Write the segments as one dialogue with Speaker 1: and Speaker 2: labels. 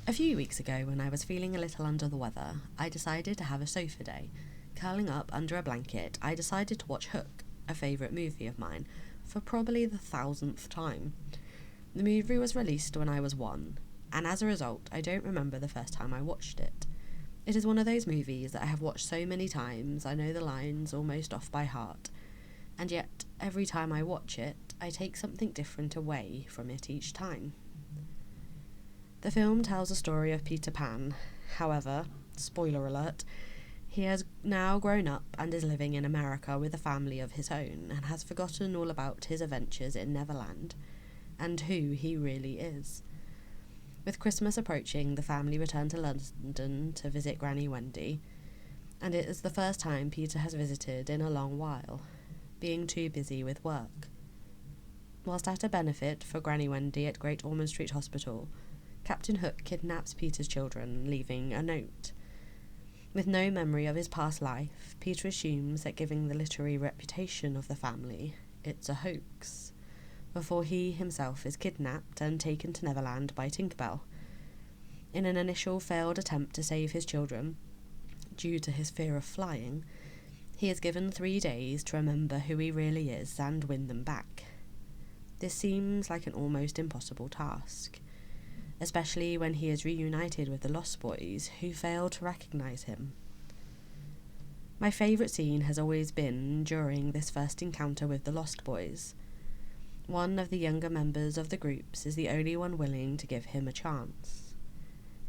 Speaker 1: A few weeks ago, when I was feeling a little under the weather, I decided to have a sofa day. Curling up under a blanket, I decided to watch Hook, a favourite movie of mine, for probably the 1000th time. The movie was released when I was 1, and as a result, I don't remember the first time I watched it. It is one of those movies that I have watched so many times I know the lines almost off by heart, and yet every time I watch it, I take something different away from it each time. The film tells the story of Peter Pan. However, spoiler alert, he has now grown up and is living in America with a family of his own and has forgotten all about his adventures in Neverland and who he really is. With Christmas approaching, the family return to London to visit Granny Wendy, and it is the first time Peter has visited in a long while, being too busy with work. Whilst at a benefit for Granny Wendy at Great Ormond Street Hospital, Captain Hook kidnaps Peter's children, leaving a note. With no memory of his past life, Peter assumes that given the literary reputation of the family, it's a hoax, before he himself is kidnapped and taken to Neverland by Tinkerbell. In an initial failed attempt to save his children, due to his fear of flying, he is given 3 days to remember who he really is and win them back. This seems like an almost impossible task, especially when he is reunited with the Lost Boys, who fail to recognise him. My favourite scene has always been during this first encounter with the Lost Boys. One of the younger members of the groups is the only one willing to give him a chance.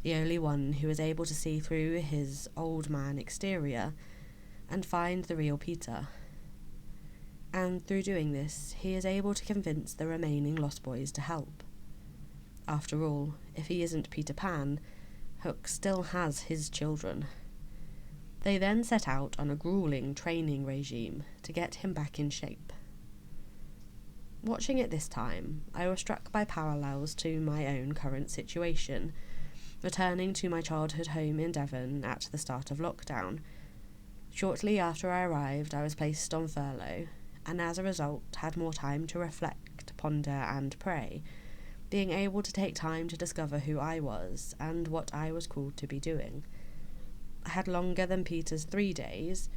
Speaker 1: The only one who is able to see through his old man exterior and find the real Peter. And through doing this, he is able to convince the remaining Lost Boys to help. After all, if he isn't Peter Pan, Hook still has his children. They then set out on a grueling training regime to get him back in shape. Watching it this time, I was struck by parallels to my own current situation, returning to my childhood home in Devon at the start of lockdown. Shortly after I arrived, I was placed on furlough, and as a result had more time to reflect, ponder and pray, being able to take time to discover who I was and what I was called to be doing. I had longer than Peter's 3 days,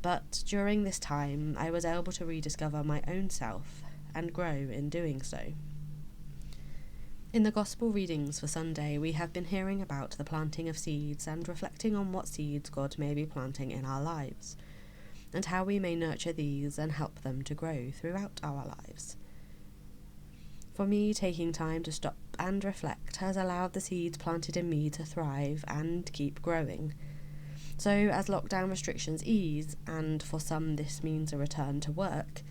Speaker 1: but during this time I was able to rediscover my own self and grow in doing so. In the Gospel readings for Sunday, we have been hearing about the planting of seeds and reflecting on what seeds God may be planting in our lives, and how we may nurture these and help them to grow throughout our lives. For me, taking time to stop and reflect has allowed the seeds planted in me to thrive and keep growing. So as lockdown restrictions ease, and for some this means a return to work,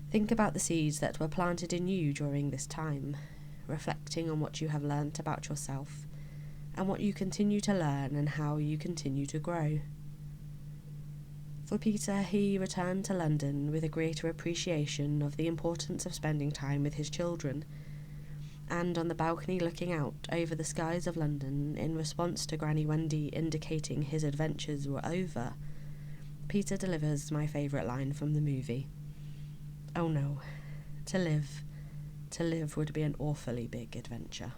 Speaker 1: think about the seeds that were planted in you during this time, reflecting on what you have learnt about yourself and what you continue to learn and how you continue to grow. For Peter, he returned to London with a greater appreciation of the importance of spending time with his children, and on the balcony looking out over the skies of London in response to Granny Wendy indicating his adventures were over, Peter delivers my favourite line from the movie. "Oh no, to live would be an awfully big adventure."